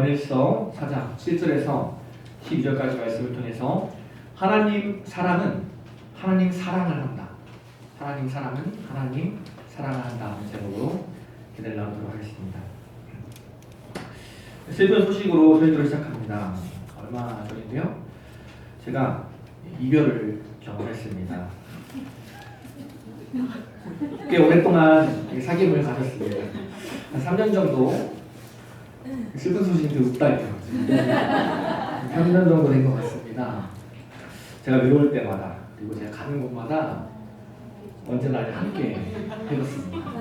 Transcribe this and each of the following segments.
요한일서 4장 7절에서 12절까지 말씀을 통해서 하나님 사랑은 하나님 사랑을 한다. 하나님 사랑은 하나님 사랑을 한다 하는 제목으로 기대를 나누도록 하겠습니다. 슬픈 소식으로 설교를 시작합니다. 얼마 전인데요. 제가 이별을 경험했습니다. 꽤 오랫동안 사귐을 가졌습니다. 한 3년 정도 슬픈 소식인데 웃다니요. 3년 정도 된 것 같습니다. 제가 외로울 때마다 그리고 제가 가는 곳마다 언제나 함께 해줬습니다.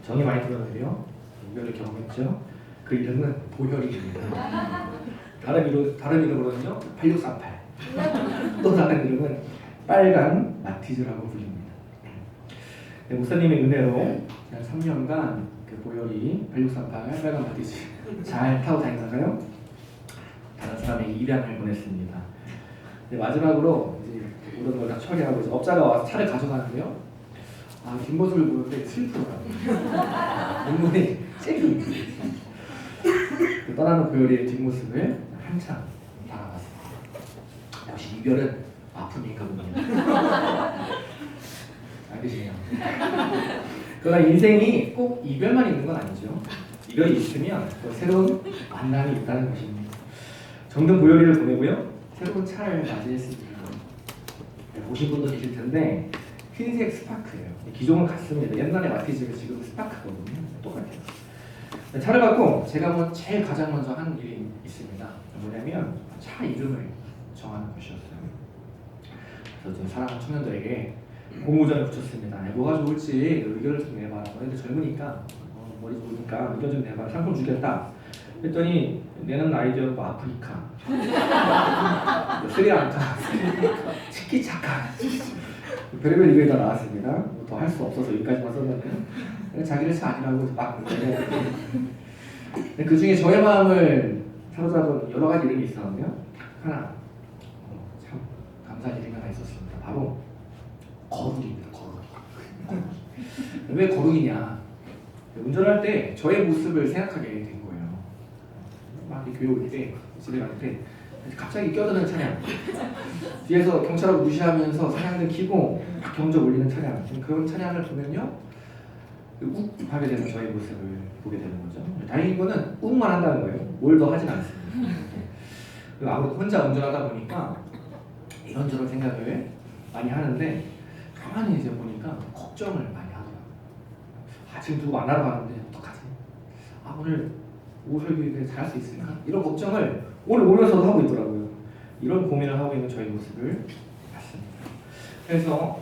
정이 많이 들었는데요. 이별을 경험했죠. 그 이름은 보혈입니다. 다른 이름으로는요 8638. 또 다른 이름은 빨간 마티즈라고 불립니다. 네, 목사님의 은혜로 한 3년간 그 보혈이 8638 빨간 마티즈 잘 타고 다니다가요 다른 사람에게 입양을 보냈습니다. 네, 마지막으로 이제 모든 걸 다 처리하고 이제 업자가 와서 차를 가져가는데요. 뒷모습을 보는데 슬프더라고요. 눈물이 찔립니다. 떠나는 보혈의 뒷모습을 한참 바라봤습니다. 역시 이별은 아픔인가 봅니다. 알겠어요. 그러나 인생이 꼭 이별만 있는 건 아니죠. 이별이 있으면 또 새로운 만남이 있다는 것입니다. 정든 보혈이를 보내고요. 새로운 차를 맞이했습니다. 보신 분도 계실 텐데 흰색 스파크예요. 기종은 같습니다. 옛날에 마티즈가 지금 스파크거든요. 똑같아요. 차를 갖고 제가 제일 가장 먼저 한 일이 있습니다. 뭐냐면 차 이름을 정하는 것이었어요. 그래서 제 사랑하는 청년들에게 공모전을 붙였습니다. 뭐가 좋을지 의견을 좀 내봐. 너희들 젊으니까 머리 좋으니까 의견 좀 내봐. 상품 주겠다. 그랬더니 내는 아이디어가 아프리카, 스리랑카, 치키차카 별의별 의견이 다 나왔습니다. 더 할 수 없어서 여기까지만 썼는데 자기를 차 아니라고 막 그 중에 저의 마음을 사로잡은 여러 가지 이름이 있었는데요. 하나 참 감사한 이름이 하나 있었습니다. 바로 거룩입니다. 거룩. 왜 거룩이냐? 운전할 때 저의 모습을 생각하게 된 거예요. 막 교회 올 때, 집에 갈 때 갑자기 껴드는 차량, 뒤에서 경찰하고 무시하면서 사냥을 키고 경적 울리는 차량, 그런 차량을 보면요 욱 하게 되는 저의 모습을 보게 되는 거죠. 다행인 거는 욱만 한다는 거예요. 뭘 더 하진 않습니다. 아무래도 혼자 운전하다 보니까 이런저런 생각을 많이 하는데 가만히 이제 보니까 걱정을 많이 하더라고요. 지금 누구 만나러 가는데 어떡하지? 오늘 오설교회 잘할 수 있을까? 이런 걱정을 오늘 오면서도 하고 있더라고요. 이런 고민을 하고 있는 저희 모습을 봤습니다. 그래서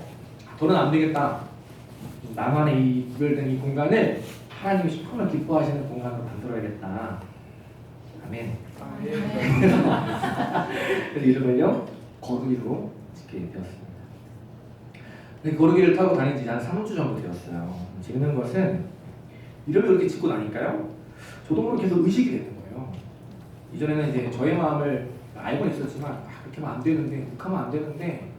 더는 안 되겠다. 나만의 이 구별된 이 공간을 하나님이 정말 기뻐하시는 공간으로 만들어야겠다. 아멘. 그래서 이름을요 거룩이로 짓게 되었습니다. 근데 거룩이를 타고 다닌 지 한 3주 정도 되었어요. 재밌는 것은 이름을 이렇게 짓고 나니까요 저도 모르게 계속 의식이 되는 거예요. 이전에는 이제 저의 마음을 알고는 있었지만 그렇게 하면 안 되는데, 그렇게 하면 안 되는데,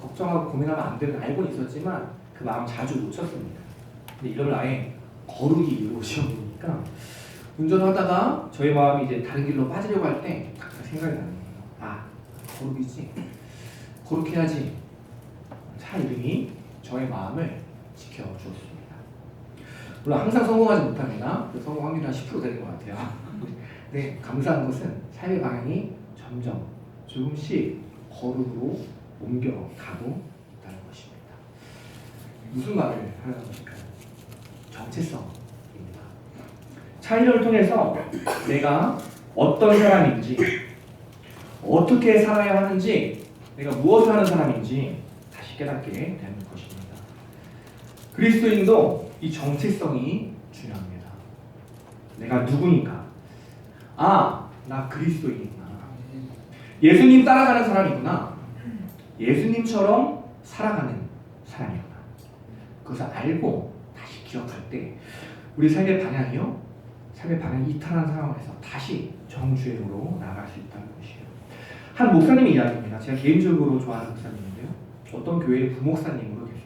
걱정하고 고민하면 안 되는 알고는 있었지만 그 마음 자주 놓쳤습니다. 근데 이걸 아예 거룩이로 지어보니까 운전하다가 저의 마음이 이제 다른 길로 빠지려고 할 때 생각이 나는 거예요. 거룩이지, 거룩해야지. 차 이름이 저의 마음을 지켜주었습니다. 물론 항상 성공하지 못합니다. 성공 확률이 한 10% 되는 것 같아요. 근데 감사한 것은 삶의 방향이 점점 조금씩 거룩으로 옮겨가고 있다는 것입니다. 무슨 말을 하는 것일까요? 정체성입니다. 차이를 통해서 내가 어떤 사람인지, 어떻게 살아야 하는지, 내가 무엇을 하는 사람인지 다시 깨닫게 되는 것입니다. 그리스도인도 이 정체성이 중요합니다. 내가 누구니까? 나 그리스도인이구나. 예수님 따라가는 사람이구나. 예수님처럼 살아가는 사람이구나. 그것을 알고 다시 기억할 때 우리 삶의 방향이요, 삶의 방향이 이탈한 상황에서 다시 정주행으로 나아갈 수 있다는 것이에요. 한 목사님의 이야기입니다. 제가 개인적으로 좋아하는 목사님인데요. 어떤 교회의 부목사님으로 계세요.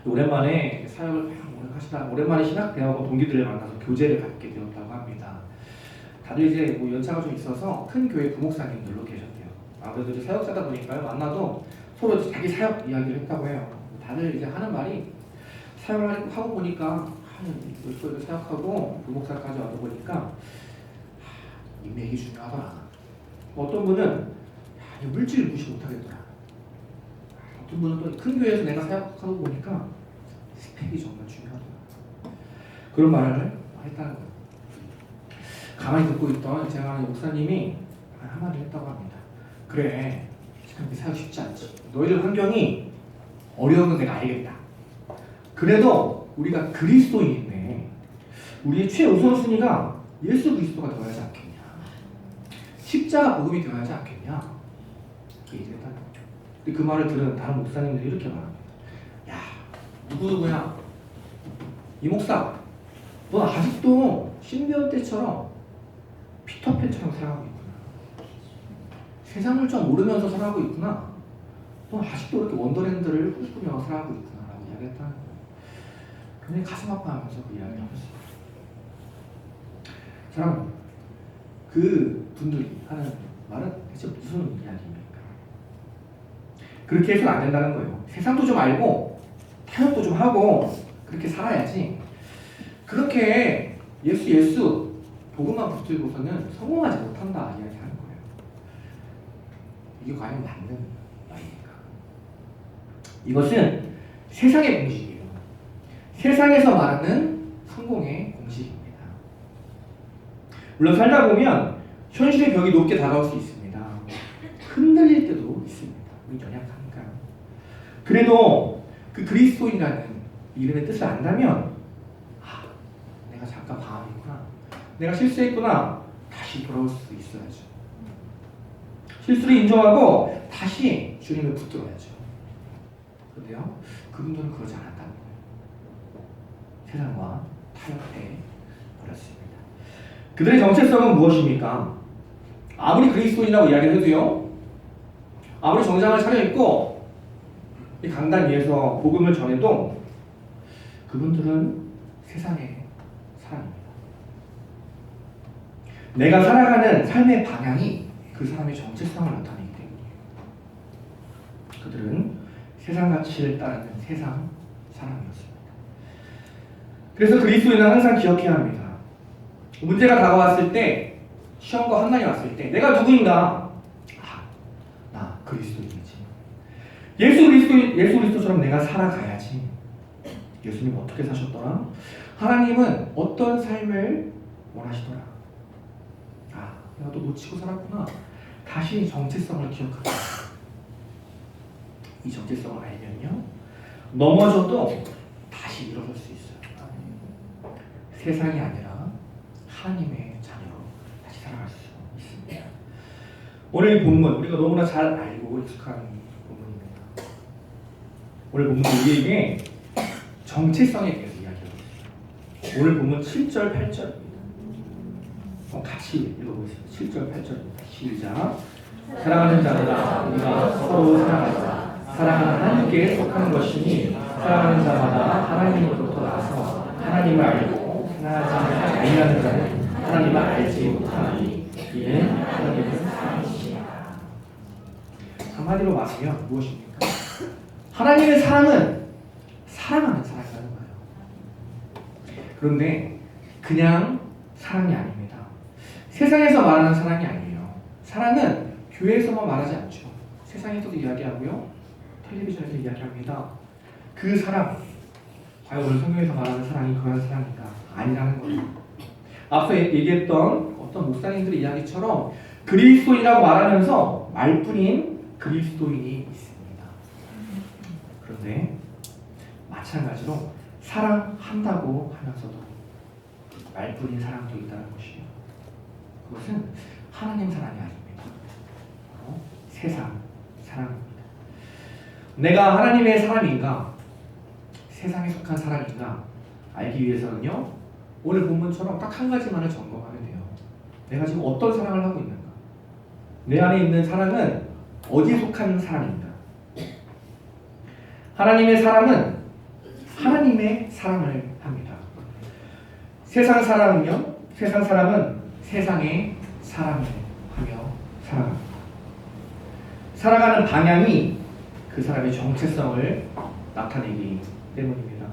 오랜만에 사역을 오래 하시다 오랜만에 신학대학원 동기들을 만나서 교제를 갖게 되었다고 합니다. 다들 이제 뭐 연차가 좀 있어서 큰 교회 부목사님들로 계셨대요. 아무래도 이제 사역자다 보니까요. 만나도 서로 자기 사역 이야기를 했다고 해요. 다들 이제 하는 말이 사역을 하고 보니까 이거 사역하고 부목사까지 와도 보니까 인맥이 중요하더라. 어떤 분은 물질 무시 못하겠더라. 어떤 분은 또 큰 교회에서 내가 사역하고 보니까 스펙이 정말 중요하더라. 그런 말을 했다는 거예요. 가만히 듣고 있던 제가 아는 목사님이 한마디 했다고 합니다. 그래, 지금 사역 쉽지 않지. 너희들 환경이 어려운 건 내가 알겠다. 그래도 우리가 그리스도인인데 우리의 최우선순위가 예수 그리스도가 되어야지 않겠냐. 십자가 복음이 되어야지 않겠냐. 이렇게 얘기했다는 거죠. 근데 그 말을 들은 다른 목사님들이 이렇게 말합니다. 야, 누구야? 이 목사, 너 아직도 신비한 때처럼 피터팬처럼 살아가고 있구나. 세상을 좀 모르면서 살아가고 있구나. 너 아직도 이렇게 원더랜드를 꿈꾸며 살아가고 있구나 라고 이야기했다는 거예요. 굉장히 가슴 아파하면서 그 이야기를 하셨어요. 사람, 그 분들이 하는 말은 대체 무슨 이야기입니까? 그렇게 해서는 안 된다는 거예요. 세상도 좀 알고 타협도 좀 하고 그렇게 살아야지. 그렇게 예수 복음만 붙들고서는 성공하지 못한다 이야기하는 거예요. 이게 과연 맞는 말입니까? 이것은 세상의 공식이에요. 세상에서 말하는 성공의 공식입니다. 물론 살다 보면 현실의 벽이 높게 다가올 수 있습니다. 흔들릴 때도 있습니다. 우리 연약하니까요. 그래도 그 그리스도인이라는 이름의 뜻을 안다면 내가 잠깐 방황했구나. 내가 실수했구나. 다시 돌아올 수 있어야죠. 실수를 인정하고 다시 주님을 붙들어야죠. 그런데요, 그분들은 그러지 않았다는 거예요. 세상과 타협해 버렸습니다. 그들의 정체성은 무엇입니까? 아무리 그리스도인이라고 이야기를 해도요, 아무리 정장을 차려입고 이 강단 위에서 복음을 전해도 그분들은 세상의 사람입니다. 내가 살아가는 삶의 방향이 그 사람의 정체성을 나타내기 때문이에요. 그들은 세상 가치를 따르는 세상 사람이었습니다. 그래서 그리스도인은 항상 기억해야 합니다. 문제가 다가왔을 때, 시험과 환난이 왔을 때 내가 누구인가? 나 그리스도인이지. 예수 그리스도처럼 내가 살아가야지. 예수님 어떻게 사셨더라? 하나님은 어떤 삶을 원하시더라? 내가 또 놓치고 살았구나. 다시 정체성을 기억하자. 이 정체성을 알면요, 넘어져도 다시 일어설 수 있어요. 세상이 아니라 하나님의 자녀로 다시 살아갈 수 있습니다. 오늘 이 본문, 우리가 너무나 잘 알고 익숙한 본문입니다. 오늘 본문 우리에게 정체성에 대해서 이야기하고 있어요. 오늘 본문 7절, 8절입니다. 같이 읽어보겠습니다. 7절, 8절입니다. 시작. 사랑하는 자마다 우리가 서로 사랑하자. 사랑은 하나님께 속하는 것이니 사랑하는 자마다 하나님으로부터 나서 하나님을 알고 하나님을 아니하는 자는 하나님을 알지 못하니 이는 하나님은 사랑이시라. 한마디로 말하면 무엇입니까? 하나님의 사랑은 사랑하는 사랑이라는 거예요. 그런데 그냥 사랑이 아닙니다. 세상에서 말하는 사랑이 아니에요. 사랑은 교회에서만 말하지 않죠. 세상에서도 이야기하고요, 텔레비전에서 이야기합니다. 그 사랑, 과연 오늘 성경에서 말하는 사랑이 그런 사랑인가? 아니라는 거예요. 앞서 얘기했던 어떤 목사님들의 이야기처럼 그리스도인이라고 말하면서 말뿐인 그리스도인이 있습니다. 그런데 마찬가지로 사랑한다고 하면서도 말뿐인 사랑도 있다는 것이에요. 그것은 하나님 사랑이 아닙니다. 바로 세상 사랑입니다. 내가 하나님의 사람인가, 세상에 속한 사람인가 알기 위해서는요, 오늘 본문처럼 딱 한 가지만을 점검하면 돼요. 내가 지금 어떤 사랑을 하고 있는가? 내 안에 있는 사랑은 어디에 속한 사람인가? 하나님의 사랑은 하나님의 사랑을 합니다. 세상 사람은요, 세상 사람은 세상의 사람을 하며 살아갑니다. 살아가는 방향이 그 사람의 정체성을 나타내기 때문입니다.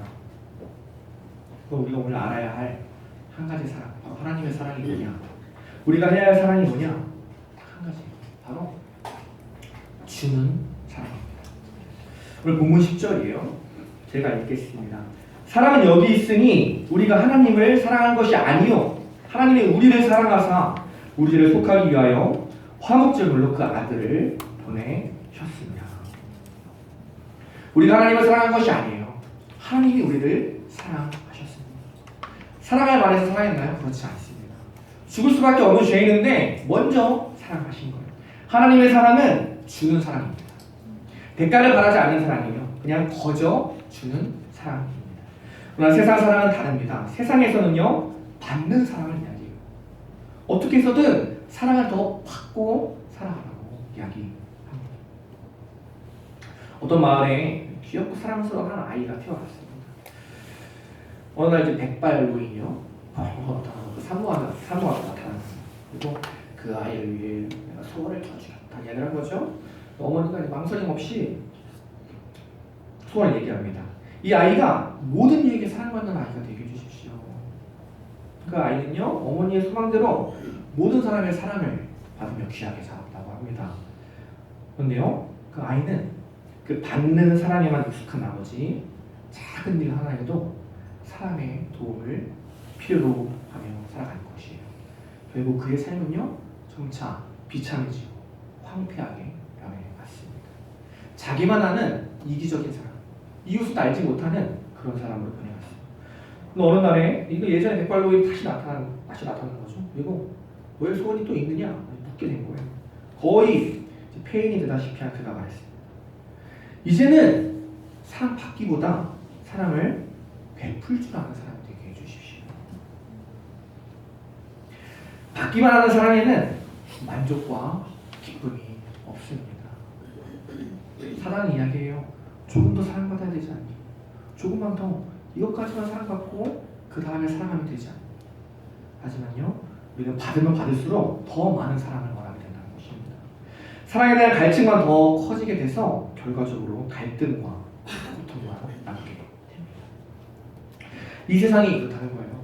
우리가 오늘 알아야 할 한 가지 사랑, 바로 하나님의 사랑이 뭐냐? 우리가 해야 할 사랑이 뭐냐? 딱 한 가지, 바로 주는 사랑입니다. 오늘 본문 10절이에요. 제가 읽겠습니다. 사랑은 여기 있으니 우리가 하나님을 사랑한 것이 아니요 하나님이 우리를 사랑하사 우리를 속하기 위하여 화목제물로 그 아들을 보내셨습니다. 우리가 하나님을 사랑한 것이 아니에요. 하나님이 우리를 사랑하셨습니다. 사랑을 말해서 사랑했나요? 그렇지 않습니다. 죽을 수밖에 없는 죄인인데 먼저 사랑하신 거예요. 하나님의 사랑은 주는 사랑입니다. 대가를 바라지 않는 사랑이에요. 그냥 거저 주는 사랑입니다. 그러나 세상 사랑은 다릅니다. 세상에서는요, 받는 사랑을 이야기해요. 어떻게 해서든 사랑을 더 받고 살아가라고 이야기합니다. 어떤 마을에 귀엽고 사랑스러운 한 아이가 태어났습니다. 어느 날 이제 백발 노인이요, 산모가 나타났어요. 그리고 그 아이를 위해 내가 소원을 들어주겠다 이야기를 한 거죠. 어머니가 망설임 없이 소원을 얘기합니다. 이 아이가 모든 이에게 사랑받는 아이가 되게 해주십시오. 그 아이는요, 어머니의 소망대로 모든 사람의 사랑을 받으며 귀하게 자랐다고 합니다. 그런데요, 그 아이는 그 받는 사랑에만 익숙한 나머지 작은 일 하나에도 사람의 도움을 필요로 하며 살아가는 것이에요. 결국 그의 삶은요, 점차 비참해지고 황폐하게 변해갔습니다. 자기만 아는 이기적인 사람, 이웃을 알지 못하는 그런 사람으로 변해갔어요. 어느 날에 이거 예전에 백발노인이 다시 나타나는 거죠. 그리고 너의 소원이 또 있느냐? 묻게 된 거예요. 거의 폐인이 되다시피 한 그가 말했습니다. 이제는 사랑 받기보다 사랑을 베풀 줄 아는 사람 되게 해주십시오. 받기만 하는 사랑에는 만족과 기쁨이 없습니다. 사랑은 이야기해요. 조금 더 사랑받아야 되지 않니? 조금만 더 이것까지만 사랑받고 그 다음에 사랑하면 되지 않니? 하지만요, 우리는 받으면 받을수록 더 많은 사랑을 원하게 된다는 것입니다. 사랑에 대한 갈증만 더 커지게 돼서 결과적으로 갈등과 고통과 남게 됩니다. 이 세상이 그렇다는 거예요.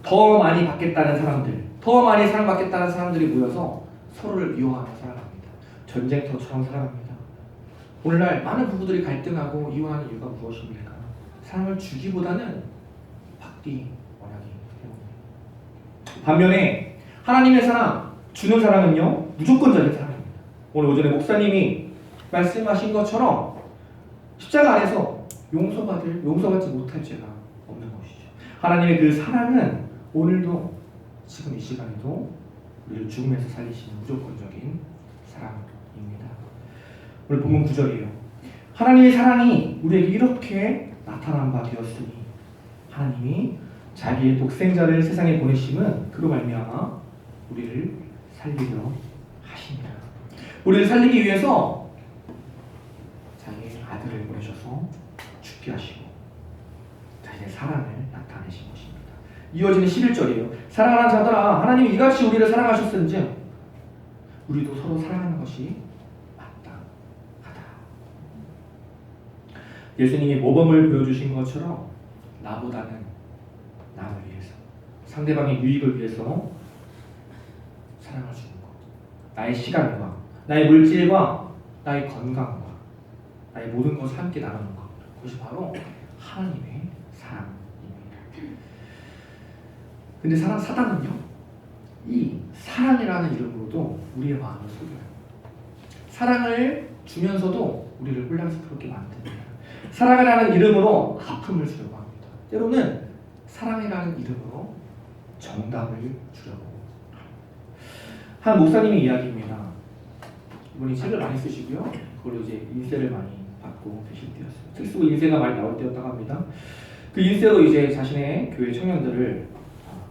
더 많이 받겠다는 사람들, 더 많이 사랑받겠다는 사람들이 모여서 서로를 미워하며 살아갑니다. 전쟁터처럼 살아갑니다. 오늘날 많은 부부들이 갈등하고 이혼하는 이유가 무엇입니까? 사랑을 주기보다는 받기 원하기 때문입니다. 반면에 하나님의 사랑, 주는 사랑은요, 무조건적인 사랑입니다. 오늘 오전에 목사님이 말씀하신 것처럼 십자가 안에서 용서받지 못할 죄가 없는 것이죠. 하나님의 그 사랑은 오늘도 지금 이 시간에도 우리를 죽음에서 살리시는 무조건적인 사랑입니다. 오늘 본문 9절이에요. 하나님의 사랑이 우리에게 이렇게 나타난 바 되었으니 하나님이 자기의 독생자를 세상에 보내심은 그로 말미암아 우리를 살리려 하십니다. 우리를 살리기 위해서 자기의 아들을 보내셔서 죽게 하시고 자신의 사랑을 나타내신 것입니다. 이어지는 11절이에요. 사랑하는 자들아, 하나님이 이같이 우리를 사랑하셨은즉 우리도 서로 사랑하는 것이 마땅하다. 예수님이 모범을 보여주신 것처럼 나보다는 남을 위해서, 상대방의 유익을 위해서 사랑을 주는 것, 나의 시간과 나의 물질과 나의 건강과 나의 모든 것을 함께 나누는 것, 그것이 바로 하나님의 사랑입니다. 근데 사단은요, 이 사랑이라는 이름으로도 우리의 마음을 속여요. 사랑을 주면서도 우리를 혼란스럽게 만듭니다. 사랑이라는 이름으로 아픔을 주려고 합니다. 때로는 사랑이라는 이름으로 정답을 주려고 합니다. 한 목사님의 이야기입니다. 이분이 책을 많이 쓰시고요, 그걸로 이제 인세를 많이 받고 계실 때였어요. 책 쓰고 인세가 많이 나올 때였다고 합니다. 그 인세로 이제 자신의 교회 청년들을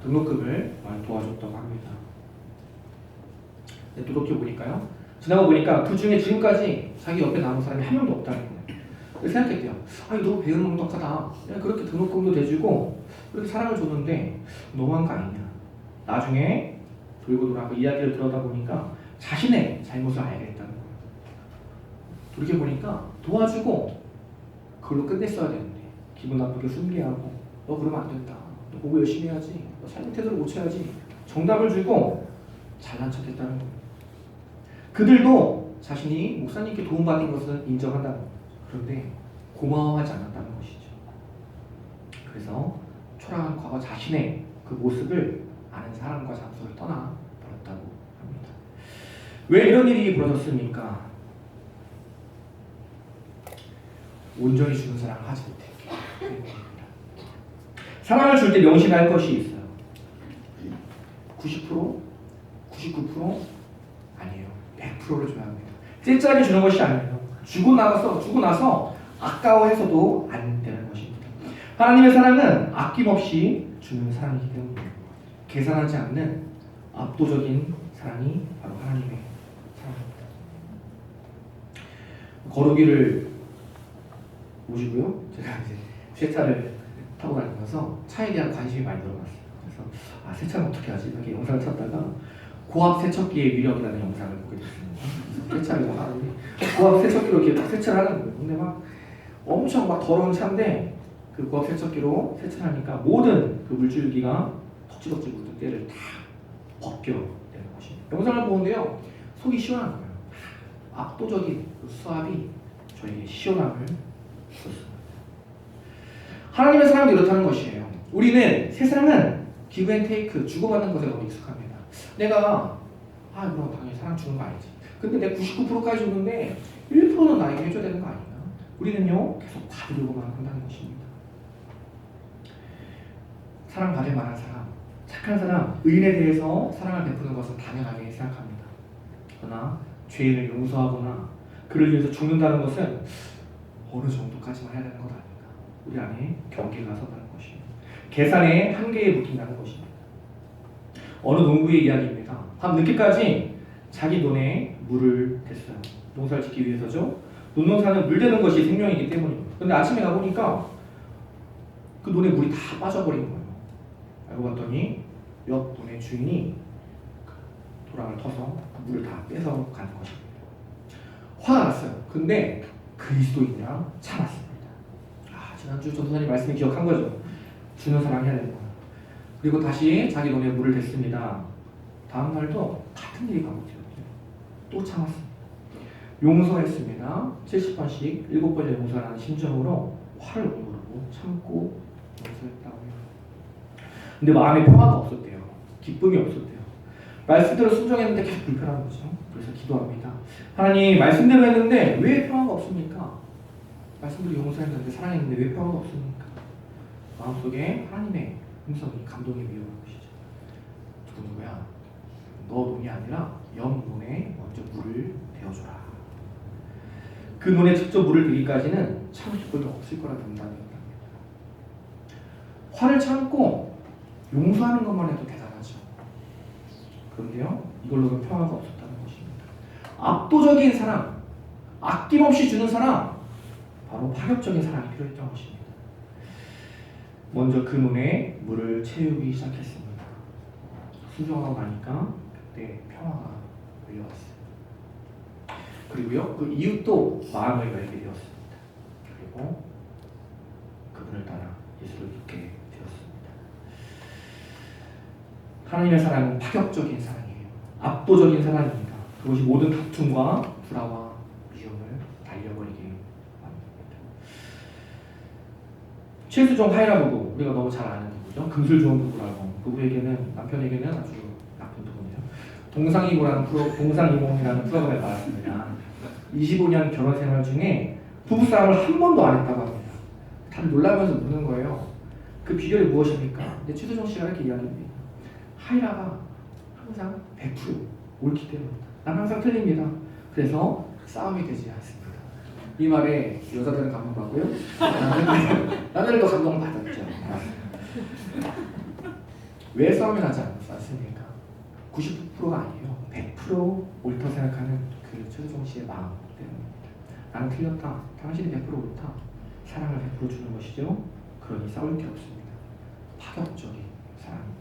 등록금을 많이 도와줬다고 합니다. 등록해 보니까요, 지나고 보니까 그 중에 지금까지 자기 옆에 남은 사람이 한 명도 없다는 거예요. 그래서 생각했대요. 아니, 너 배은망덕하다. 그렇게 등록금도 대주고 그렇게 사랑을 줬는데 너무한 거 아니냐. 나중에 돌고 돌아 그 이야기를 들어다 보니까 자신의 잘못을 알겠다는 거예요. 돌이켜보니까 도와주고 그걸로 끝냈어야 되는데 기분 나쁘게 숨기하고 너 그러면 안 된다. 너 공부 열심히 해야지. 너 삶의 태도를 고쳐야지. 정답을 주고 잘난 척했다는 거예요. 그들도 자신이 목사님께 도움받은 것은 인정한다는 거예요. 그런데 고마워하지 않았다는 것이죠. 그래서 초라한 과거 자신의 그 모습을 아는 사람과 장소를 떠나 버렸다고 합니다. 왜 이런 일이 벌어졌습니까? 온전히 주는 사랑을 하지 못했기. 사랑을 줄 때 명심할 것이 있어요. 90%? 99%? 아니에요. 100%를 줘야 합니다. 째짜게 주는 것이 아니에요. 주고 나서 아까워해서도 안 되는 것입니다. 하나님의 사랑은 아낌없이 주는 사랑이기 때문에 계산하지 않는 압도적인 사랑이 바로 하나님의 사랑입니다. 거루기를 모시고요. 제가 이제 새 차를 타고 다니면서 차에 대한 관심이 많이 늘어났어요. 그래서 새 차는 어떻게 하지? 이렇게 영상을 찾다가 고압 세척기의 위력이라는 영상을 보게 됐습니다. 세차를 하는데 고압 세척기로 이렇게 막 세차를 하는 거예요. 근데 막 엄청 막 더러운 차인데 그 고압 세척기로 세차를 하니까 모든 그 물줄기가 덕지덕지 묻은 때를 다 벗겨내는 것입니다. 영상을 보는데요. 속이 시원한 거예요. 압도적인 그 수압이 저에게 시원함을 줬습니다. 하나님의 사랑도 이렇다는 것이에요. 우리는 세상은 기브 앤 테이크 주고받는 것에 너무 익숙합니다. 내가 그럼 당연히 사랑 주는 거 아니지. 근데 내가 99%까지 줬는데 1%는 나에게 해줘야 되는 거 아닌가? 우리는요 계속 받으려고만 한다는 것입니다. 사랑받을 만한 사람, 착한 사람, 의인에 대해서 사랑을 베푸는 것은 당연하게 생각합니다. 그러나 죄인을 용서하거나 그를 위해서 죽는다는 것은 어느 정도까지만 해야 되는 것 아닌가? 우리 안에 경계가 서다는 것입니다. 계산의 한계에 묶인다는 것입니다. 어느 농부의 이야기입니다. 밤 늦게까지 자기 논에 물을 댔어요. 농사를 짓기 위해서죠. 논농사는 물 대는 것이 생명이기 때문입니다. 근데 아침에 가보니까 그 논에 물이 다 빠져버린 거예요. 알고 봤더니 옆 논의 주인이 도랑을 터서 물을 다 뺏어 가는 것입니다. 화가 났어요. 근데 그리스도인이랑 참았습니다. 지난주 전도사님 말씀을 기억한 거죠. 주는 사랑 해야 되는 거예요. 그리고 다시 자기 논에 물을 댔습니다. 다음 날도 같은 일이 반복되었죠. 또 참았습니다. 용서했습니다. 70번씩 7번째 용서하는 심정으로 화를 못 누르고 참고 용서했다고 해요. 근데 마음에 평화가 없었대요. 기쁨이 없었대요. 말씀대로 순종했는데 계속 불편한 거죠. 그래서 기도합니다. 하나님 말씀대로 했는데 왜 평화가 없습니까? 말씀대로 용서했는데 사랑했는데 왜 평화가 없습니까? 마음속에 하나님의 음성이 감동이 위험한 것이죠. 누구야? 너 논이 아니라 옆 논에 먼저 물을 대어줘라. 그 논에 직접 물을 드리기까지는 참을 기쁨이 없을 거라 된다는 겁니다. 화를 참고 용서하는 것만 해도 대단하죠. 그런데요, 이걸로는 평화가 없었다는 것입니다. 압도적인 사랑, 아낌없이 주는 사랑, 바로 파격적인 사랑이 필요했던 것입니다. 먼저 그 논에 물을 채우기 시작했습니다. 순종하고 나니까 그때 평화가 밀려왔어요. 그리고요, 그 이웃도 마음을 열게 되었습니다. 그리고 그분을 따라 예수를 믿게 되었습니다. 하나님의 사랑은 파격적인 사랑이에요. 압도적인 사랑입니다. 그것이 모든 다툼과 불화와 미움을 날려버리게 합니다. 최수종 하이라 부부, 우리가 너무 잘 아는 부부죠. 금술 좋은 부부라고. 부부에게는, 남편에게는 아주 나쁜 부부입니다. 동상이몽이라는 프로그램에 나왔습니다. 25년 결혼 생활 중에 부부싸움을 한 번도 안 했다고 합니다. 다들 놀라면서 묻는 거예요. 그 비결이 무엇입니까? 근데 최수종 씨가 이렇게 이야기합니다. 하이라가 항상 100% 옳기 때문입니다. 난 항상 틀립니다. 그래서 싸움이 되지 않습니다. 이 말에 여자들은 감동받고요. 남자들도 감동받았죠. 왜 싸움이 나지 않습니까? 90%가 아니에요. 100% 옳다고 생각하는 그 최수종 씨의 마음 때문입니다. 나는 틀렸다. 당신이 100% 옳다. 사랑을 100% 주는 것이죠. 그러니 싸울 게 없습니다. 파격적인 사랑입니다.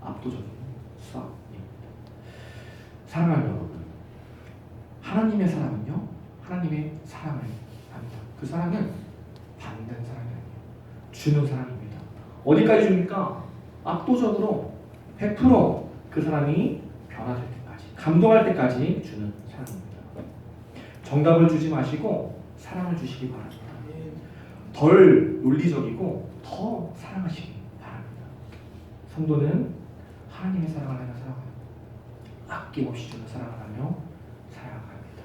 압도적인 사랑하는 여러분, 하나님의 사랑은요, 하나님의 사랑을 합니다. 그 사랑은 받는 사랑이 아니에요. 주는 사랑입니다. 어디까지 줍니까? 압도적으로 100%그 사람이 변화될 때까지, 감동할 때까지 주는 사랑입니다. 정답을 주지 마시고 사랑을 주시기 바랍니다. 덜 논리적이고 더 사랑하시기 바랍니다. 성도는 하나님의 사랑을 하며 살아가요. 아낌없이 주는 사랑을 하며 살아갑니다.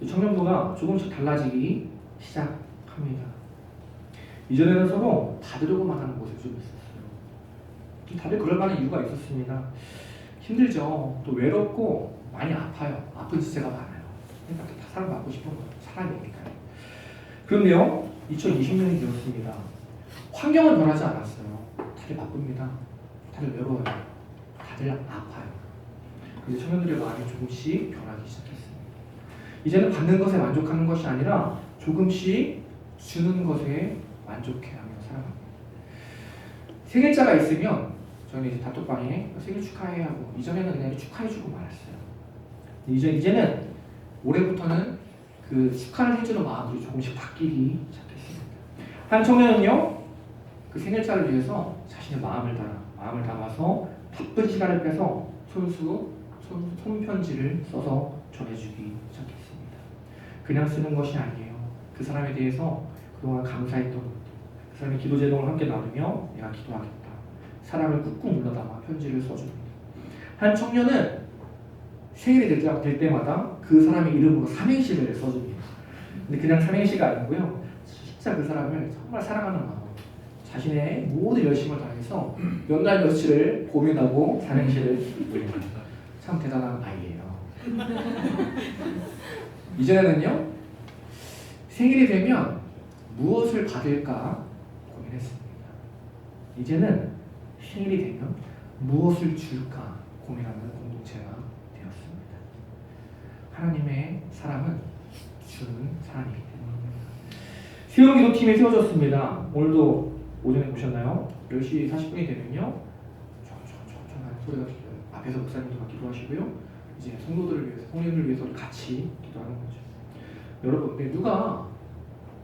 청년부가 조금씩 달라지기 시작합니다. 이전에는 서로 받으려고만 하는 모습이 좀 있었어요. 다들 그럴 만한 이유가 있었습니다. 힘들죠. 또 외롭고 많이 아파요. 아픈 지체가 많아요. 그러니까 다 사랑받고 싶은 거예요. 사랑이니까요. 그런데요, 2020년이 되었습니다. 환경은 변하지 않았어요. 다들 바쁩니다. 다들 외로워요. 다들 아파요. 그래서 청년들의 마음이 조금씩 변하기 시작했습니다. 이제는 받는 것에 만족하는 것이 아니라 조금씩 주는 것에 만족해하며 살아갑니다. 생일자가 있으면 저희는 이제 단톡방에 생일 축하해 하고, 이전에는 그냥 축하해주고 말았어요. 이제는 올해부터는 그 축하를 해주는 마음으로 조금씩 바뀌기 시작했습니다. 한 청년은요, 그 생일자를 위해서 자신의 마음을 담아서 바쁜 시간을 빼서 손편지를 써서 전해주기 시작했습니다. 그냥 쓰는 것이 아니에요. 그 사람에 대해서 그동안 감사했던 것들, 그 사람의 기도 제동을 함께 나누며 내가 기도하겠다, 사랑을 꾹꾹 눌러담아 편지를 써줍니다. 한 청년은 생일이 될 때마다 그 사람의 이름으로 삼행시를 써줍니다. 근데 그냥 삼행시가 아니고요, 진짜 그 사람을 정말 사랑하는 마음, 자신의 모든 열심을 다해서 몇 날 며칠을 고민하고 삼행시를 올립니다. 참 대단한 아이예요. 이전에는요, 생일이 되면 무엇을 받을까 고민했습니다. 이제는 생일이 되면 무엇을 줄까 고민하는 공동체가 되었습니다. 하나님의 사랑은 주는 사랑이기 때문입니다. 수영기도팀이 세워졌습니다. 오늘도 오전에 보셨나요? 10시 40분이 되면요, 촤촤촤촤 소리가 들려요. 앞에서 목사님도 막 기도하시고요, 이제 성도들을 위해서, 성령을 위해서 같이 기도하는 거죠. 여러분, 근데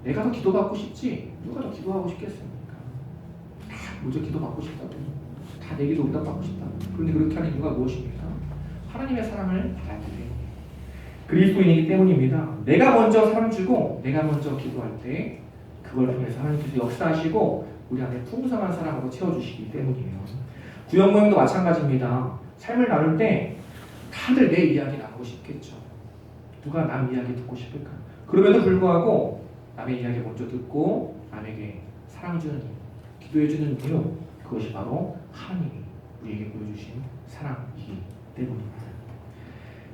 내가 더 기도받고 싶지 누가 더 기도하고 싶겠습니까? 먼저 기도받고 싶다고, 다 내 기도 응답받고 싶다. 그런데 그렇게 하는 이유가 무엇입니까? 하나님의 사랑을 받아야 돼요. 그리스도인이기 때문입니다. 내가 먼저 사랑 주고 내가 먼저 기도할 때 그걸 통해서 하나님께서 역사하시고 우리 안에 풍성한 사랑으로 채워주시기 때문이에요. 구역 모임도 마찬가지입니다. 삶을 나눌 때 다들 내 이야기 나누고 싶겠죠. 누가 남 이야기 듣고 싶을까? 그럼에도 불구하고 남의 이야기 먼저 듣고 남에게 사랑 주는 이유, 기도해 주는 이유, 그것이 바로 하나님이 우리에게 보여주신 사랑이기 때문입니다.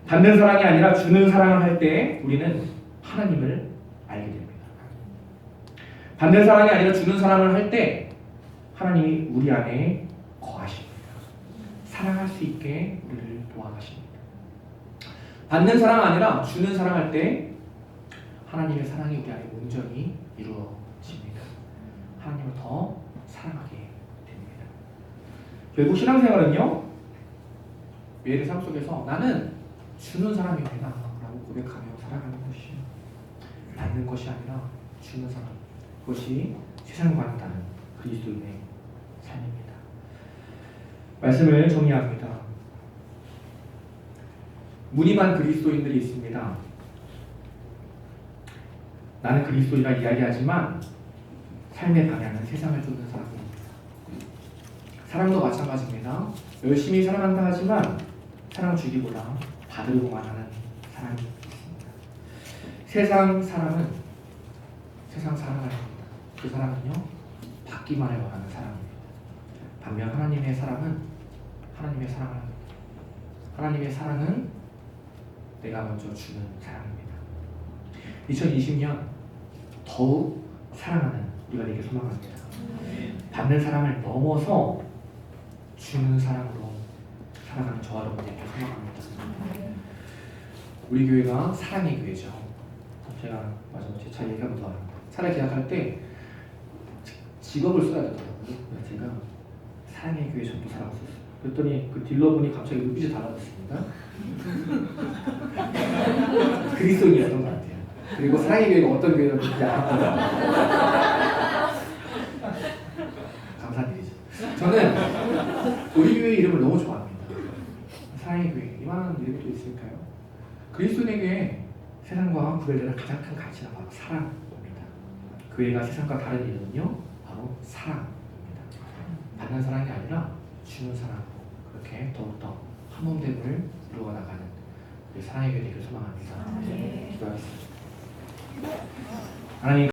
받는 사랑이 아니라 주는 사랑을 할 때 우리는 하나님을 알게 됩니다. 받는 사랑이 아니라 주는 사랑을 할 때 하나님이 우리 안에 거하십니다. 사랑할 수 있게 우리를 도와가십니다. 받는 사랑 아니라 주는 사랑할 때 하나님의 사랑이 우리 안에 온전히 이루어집니다. 하나님을 더 사랑하게 됩니다. 결국 신앙생활은요, 매일의 삶 속에서 나는 주는 사람이구나 라고 고백하며 살아가는 것이요, 받는 것이 아니라 주는 사람, 그것이 세상과는 다른 그리스도인의 삶입니다. 말씀을 정리합니다. 무늬만 그리스도인들이 있습니다. 나는 그리스도인이라 이야기하지만 삶의 방향은 세상을 쫓는 사람입니다. 사랑도 마찬가지입니다. 열심히 사랑한다 하지만 사랑 주기보다 받으려고만 하는 사람이 있습니다. 세상 사랑은 세상 사랑을 합니다. 그 사랑은요, 받기만을 원하는 사랑입니다. 반면 하나님의 사랑은 하나님의 사랑을 합니다. 하나님의 사랑은 내가 먼저 주는 사랑입니다. 2020년 더욱 사랑하는 우리가 되길 소망합니다. 받는 사랑을 넘어서 주는 사랑으로 살아가는 저와 여러분 되길 소망합니다. 우리 교회가 사랑의 교회죠. 제가 제 차 얘기하면 더 차를 계약할 때 직업을 써야 되더라고요. 제가 사랑의 교회 전도사라고 썼어요. 그랬더니 그 딜러분이 갑자기 눈빛이 달라졌습니다. 그리스도인이었던 것 같아요. 그리고 사랑의 교회가 어떤 교회였는지 알았거든요. 감사드리죠. 저는 우리 교회 이름을 너무 좋아합니다. 사랑의 교회, 이만한 이름이 또 있을까요? 그리스도인에게 세상과 구별되는 가장 큰 가치가 바로 사랑입니다. 교회가 세상과 다른 이유는요, 바로 사랑입니다. 받는 사랑이 아니라 주는 사랑으로 그렇게 더욱더 한 몸됨을 이루어 나가는 우리 사랑의 교회 되기를 소망합니다. 기도하겠습니다. 하나님.